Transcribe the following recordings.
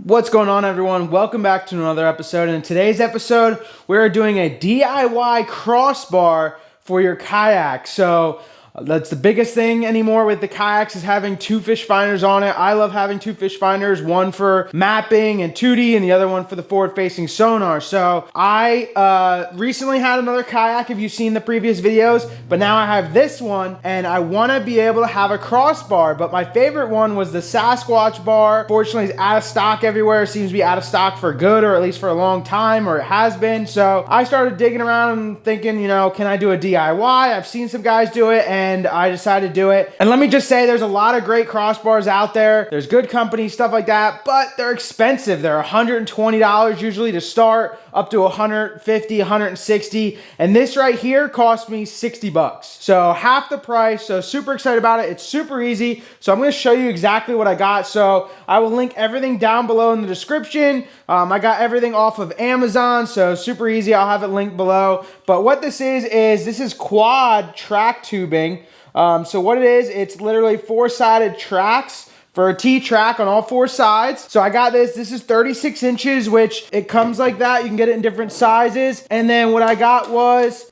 What's going on, everyone? Welcome back to another episode. In today's episode, we're doing a DIY crossbar for your kayak. So that's the biggest thing anymore with the kayaks is having two fish finders on it. I love having two fish finders, one for mapping and 2D and the other one for the forward-facing sonar. So I recently had another kayak, if you've seen the previous videos, but now I have this one and I want to be able to have a crossbar. But my favorite one was the Sasquatch bar. Fortunately, it's out of stock everywhere. It seems to be out of stock for good, or at least for a long time, or it has been. So I started digging around and thinking, you know, can I do a DIY? I've seen some guys do it and I decided to do it. And let me just say, there's a lot of great crossbars out there. There's good companies, stuff like that, but they're expensive. They're $120 usually to start, up to $150, $160. And this right here cost me 60 bucks. So half the price. So super excited about it. It's super easy. So I'm going to show you exactly what I got. So I will link everything down below in the description. I got everything off of Amazon, so super easy. I'll have it linked below. But what this is quad track tubing. So what it is, it's literally four-sided tracks for a T-track on all four sides. So I got this. This is 36 inches, which it comes like that. You can get it in different sizes. And then what I got was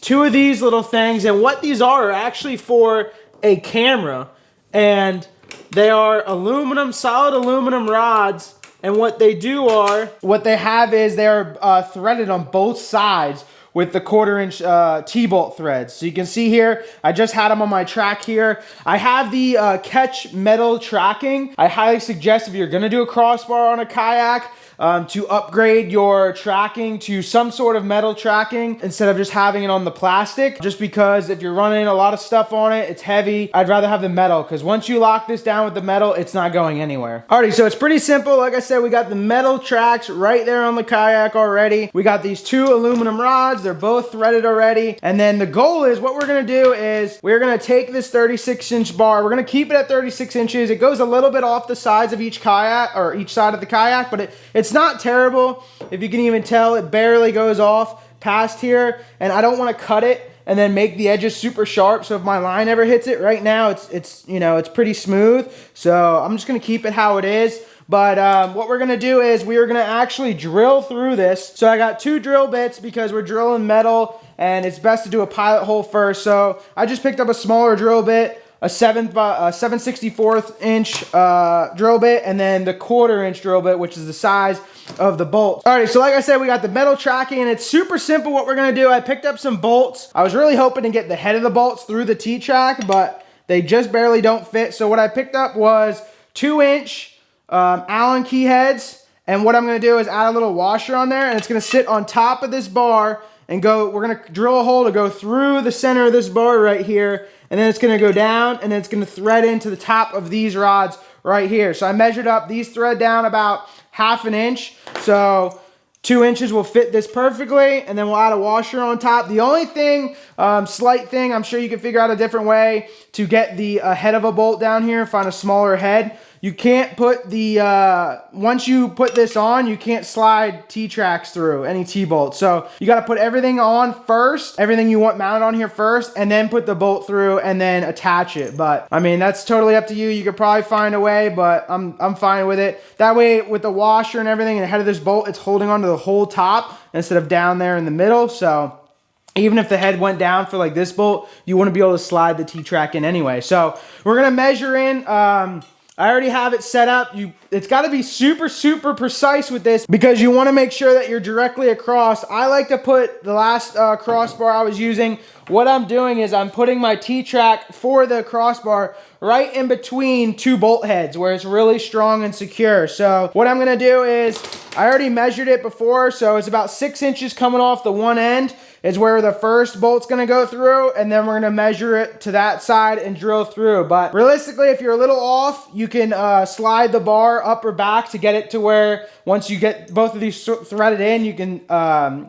two of these little things. And what these are actually for a camera. And they are solid aluminum rods. And what they have is they're threaded on both sides with the 1/4-inch T-bolt threads. So you can see here, I just had them on my track here. I have the catch metal tracking. I highly suggest if you're gonna do a crossbar on a kayak, to upgrade your tracking to some sort of metal tracking instead of just having it on the plastic. Just because if you're running a lot of stuff on it, it's heavy. I'd rather have the metal, because once you lock this down with the metal, it's not going anywhere. Alrighty, so it's pretty simple. Like I said, we got the metal tracks right there on the kayak already. We got these two aluminum rods. They're both threaded already. And then the goal is, what we're gonna do is we're gonna take this 36-inch bar. We're gonna keep it at 36 inches. It goes a little bit off the sides of each kayak, or each side of the kayak, but it's not terrible. If you can even tell, it barely goes off past here, and I don't want to cut it and then make the edges super sharp. So if my line ever hits it, right now it's pretty smooth. So I'm just gonna keep it how it is. But what we're gonna do is we are gonna actually drill through this. So I got two drill bits because we're drilling metal, and it's best to do a pilot hole first. So I just picked up a smaller drill bit, a 7/64 inch drill bit, and then the 1/4-inch drill bit, which is the size of the bolt. Alright, so like I said, we got the metal tracking, and it's super simple what we're gonna do. I picked up some bolts. I was really hoping to get the head of the bolts through the T-track, but they just barely don't fit. So what I picked up was 2-inch Allen key heads, and what I'm gonna do is add a little washer on there, and it's gonna sit on top of this bar and we're gonna drill a hole to go through the center of this bar right here, and then it's gonna go down, and then it's gonna thread into the top of these rods right here. So I measured up, these thread down about 1/2 inch. So 2 inches will fit this perfectly, and then we'll add a washer on top. The only thing, slight thing, I'm sure you can figure out a different way to get the head of a bolt down here, find a smaller head. You can't put once you put this on, you can't slide T-tracks through any T-bolts. So you got to put everything on first, everything you want mounted on here first, and then put the bolt through and then attach it. But I mean, that's totally up to you. You could probably find a way, but I'm fine with it. That way, with the washer and everything and the head of this bolt, it's holding onto the whole top instead of down there in the middle. So even if the head went down for like this bolt, you wouldn't be able to slide the T-track in anyway. So we're gonna measure in. I already have it set up. It's got to be super, super precise with this, because you want to make sure that you're directly across. I like to put the last crossbar I was using. What I'm doing is I'm putting my T-track for the crossbar right in between two bolt heads where it's really strong and secure. So what I'm going to do is, I already measured it before, so it's about 6 inches coming off the one end is where the first bolt's going to go through, and then we're going to measure it to that side and drill through. But realistically, if you're a little off, you can slide the bar up or back to get it to where once you get both of these threaded in, you can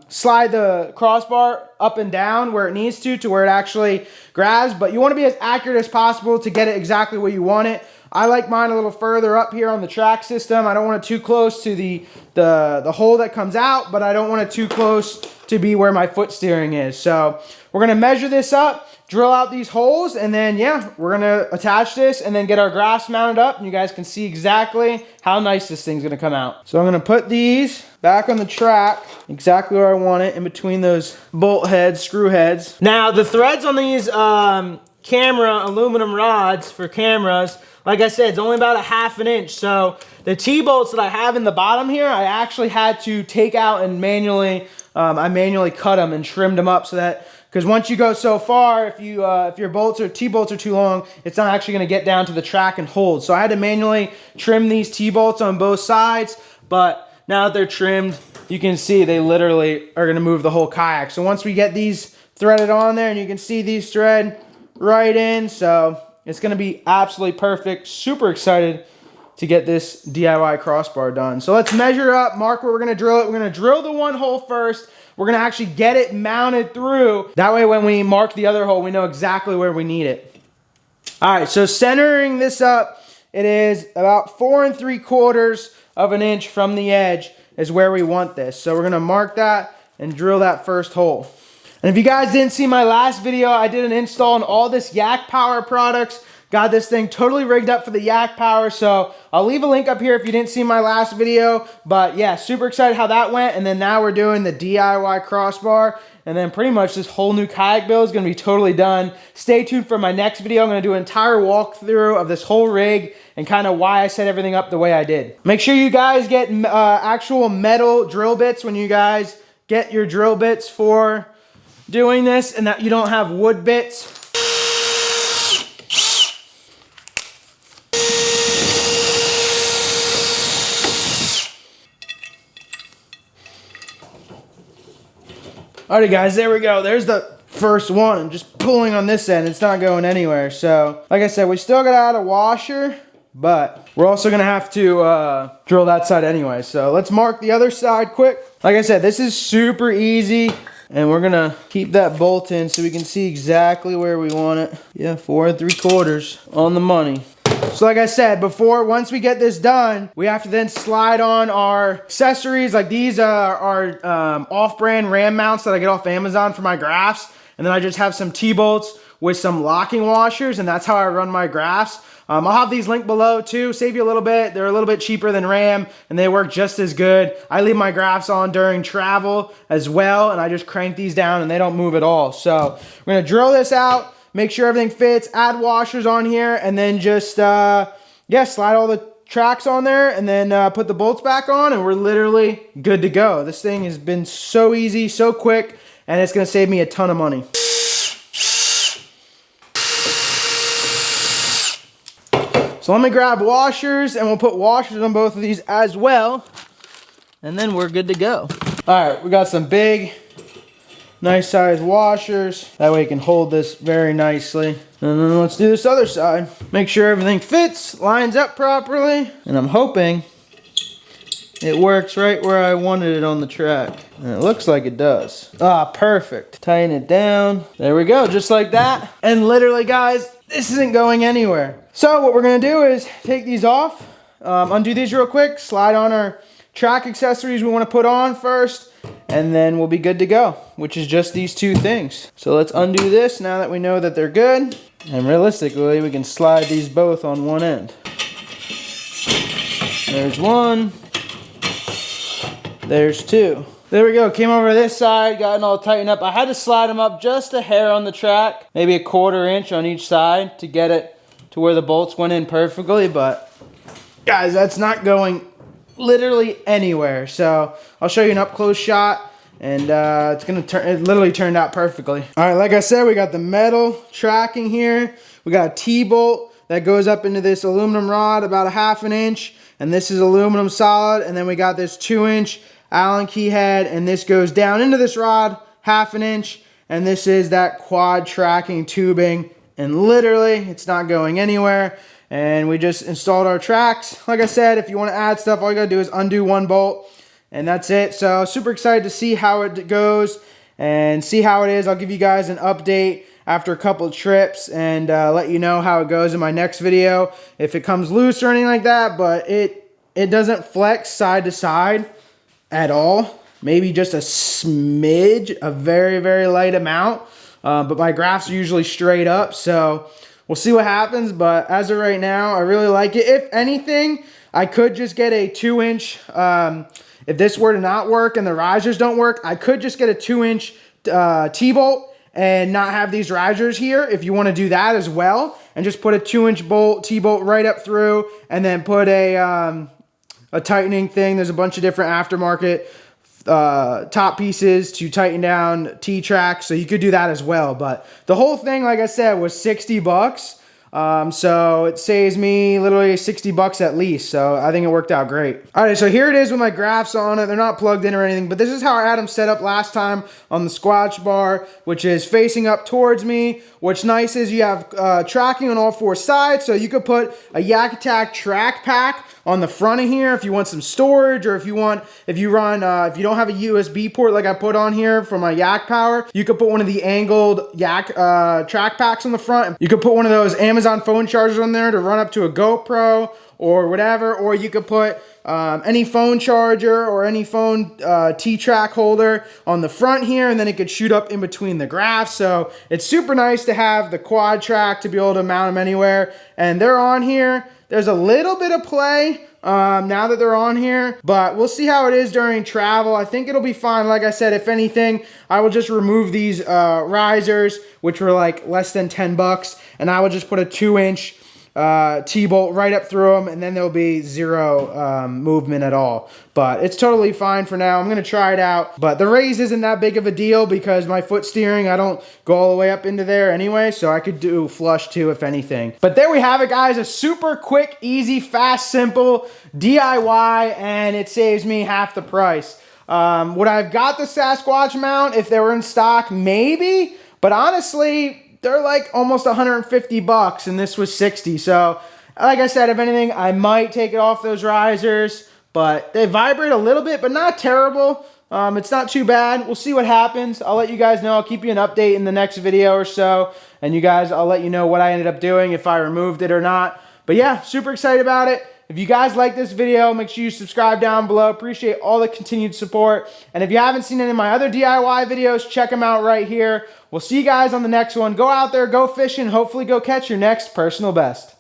slide the crossbar up and down where it needs to where it actually grabs. But you want to be as accurate as possible to get it exactly where you want it. I like mine a little further up here on the track system. I don't want it too close to the hole that comes out, but I don't want it too close to be where my foot steering is. So we're going to measure this up, drill out these holes, and then yeah, we're gonna attach this and then get our graphs mounted up, and you guys can see exactly how nice this thing's gonna come out. So I'm gonna put these back on the track exactly where I want it, in between those bolt heads, screw heads. Now the threads on these camera aluminum rods for cameras, like I said, it's only about a 1/2 inch. So the T-bolts that I have in the bottom here, I actually had to take out and manually, I manually cut them and trimmed them up so that, because once you go so far, if your bolts or T-bolts are too long, it's not actually going to get down to the track and hold. So I had to manually trim these T-bolts on both sides, but now that they're trimmed, you can see they literally are going to move the whole kayak. So once we get these threaded on there, and you can see these thread right in, so it's going to be absolutely perfect. Super excited to get this DIY crossbar done. So let's measure up, mark where we're going to drill it. We're going to drill the one hole first. We're going to actually get it mounted through. That way when we mark the other hole, we know exactly where we need it. All right, so centering this up, it is about 4 3/4 of an inch from the edge is where we want this. So we're going to mark that and drill that first hole. And if you guys didn't see my last video, I did an install on all this Yak Power products. Got this thing totally rigged up for the Yak Power, so I'll leave a link up here if you didn't see my last video. But yeah, super excited how that went. And then now we're doing the DIY crossbar, and then pretty much this whole new kayak build is going to be totally done. Stay tuned for my next video. I'm going to do an entire walkthrough of this whole rig and kind of why I set everything up the way I did. Make sure you guys get actual metal drill bits when you guys get your drill bits for doing this, and that you don't have wood bits. Alrighty guys, there we go. There's the first one. I'm just pulling on this end. It's not going anywhere. So, like I said, we still got to add a washer, but we're also going to have to drill that side anyway. So let's mark the other side quick. Like I said, this is super easy. And we're going to keep that bolt in so we can see exactly where we want it. Yeah, 4 3/4 on the money. So like I said before, once we get this done, we have to then slide on our accessories. Like these are off-brand ram mounts that I get off Amazon for my graphs. And then I just have some T-bolts with some locking washers, and that's how I run my graphs. I'll have these linked below too, save you a little bit. They're a little bit cheaper than RAM, and they work just as good. I leave my graphs on during travel as well, and I just crank these down and they don't move at all. So we're gonna drill this out, make sure everything fits, add washers on here, and then just, yeah, slide all the tracks on there, and then put the bolts back on, and we're literally good to go. This thing has been so easy, so quick, and it's gonna save me a ton of money. So let me grab washers, and we'll put washers on both of these as well, and then we're good to go. All right, we got some big, nice size washers. That way it can hold this very nicely. And then let's do this other side. Make sure everything fits, lines up properly, and I'm hoping it works right where I wanted it on the track. And it looks like it does. Ah, perfect. Tighten it down. There we go, just like that. And literally, guys, this isn't going anywhere. So what we're gonna do is take these off, undo these real quick, slide on our track accessories we wanna put on first, and then we'll be good to go, which is just these two things. So let's undo this now that we know that they're good. And realistically, we can slide these both on one end. There's one. There's two. There we go, came over this side, got it all tightened up. I had to slide them up just a hair on the track, maybe a 1/4 inch on each side to get it to where the bolts went in perfectly, but guys, that's not going literally anywhere. So I'll show you an up close shot, and it's gonna turn, it literally turned out perfectly. All right, like I said, we got the metal tracking here. We got a T-bolt that goes up into this aluminum rod about a 1/2 inch, and this is aluminum solid, and then we got this 2-inch Allen key head, and this goes down into this rod 1/2 inch, and this is that quad tracking tubing, and literally it's not going anywhere. And we just installed our tracks. Like I said, if you want to add stuff, all you gotta do is undo one bolt, and that's it. So super excited to see how it goes and see how it is. I'll give you guys an update after a couple of trips, and let you know how it goes in my next video, if it comes loose or anything like that. But it doesn't flex side to side at all. Maybe just a smidge, a very, very light amount. but my grafts are usually straight up, so we'll see what happens. But as of right now, I really like it. If anything, I could just get a 2-inch, if this were to not work and the risers don't work, I could just get a 2-inch T-bolt and not have these risers here if you want to do that as well, and just put a 2-inch T-bolt right up through, and then put a tightening thing. There's a bunch of different aftermarket top pieces to tighten down T-track, so you could do that as well. But the whole thing, like I said, was 60 bucks. So it saves me literally 60 bucks at least. So I think it worked out great. All right, so here it is with my grafts on it. They're not plugged in or anything, but this is how I had them set up last time on the Sasquatch bar, which is facing up towards me. What's nice is you have tracking on all 4 sides, so you could put a Yak Attack track pack on the front of here if you want some storage, or if you don't have a USB port like I put on here for my Yak Power, you could put one of the angled Yak track packs on the front. You could put one of those Amazon phone chargers on there to run up to a GoPro or whatever, or you could put any phone charger or any phone T-track holder on the front here, and then it could shoot up in between the grafts. So it's super nice to have the quad track to be able to mount them anywhere. And they're on here. There's a little bit of play now that they're on here, but we'll see how it is during travel. I think it'll be fine. Like I said, if anything, I will just remove these risers, which were like less than 10 bucks, and I will just put a 2-inch T-bolt right up through them, and then there'll be zero movement at all. But it's totally fine for now. I'm going to try it out. But the raise isn't that big of a deal because my foot steering, I don't go all the way up into there anyway, so I could do flush too if anything. But there we have it, guys. A super quick, easy, fast, simple DIY, and it saves me half the price. Would I have got the Sasquatch mount if they were in stock? Maybe. But honestly, they're like almost 150 bucks, and this was 60. So, like I said, if anything, I might take it off those risers, but they vibrate a little bit, but not terrible. It's not too bad. We'll see what happens. I'll let you guys know. I'll keep you an update in the next video or so, and you guys, I'll let you know what I ended up doing, if I removed it or not. But yeah, super excited about it. If you guys like this video, make sure you subscribe down below. Appreciate all the continued support. And if you haven't seen any of my other DIY videos, check them out right here. We'll see you guys on the next one. Go out there, go fishing, hopefully go catch your next personal best.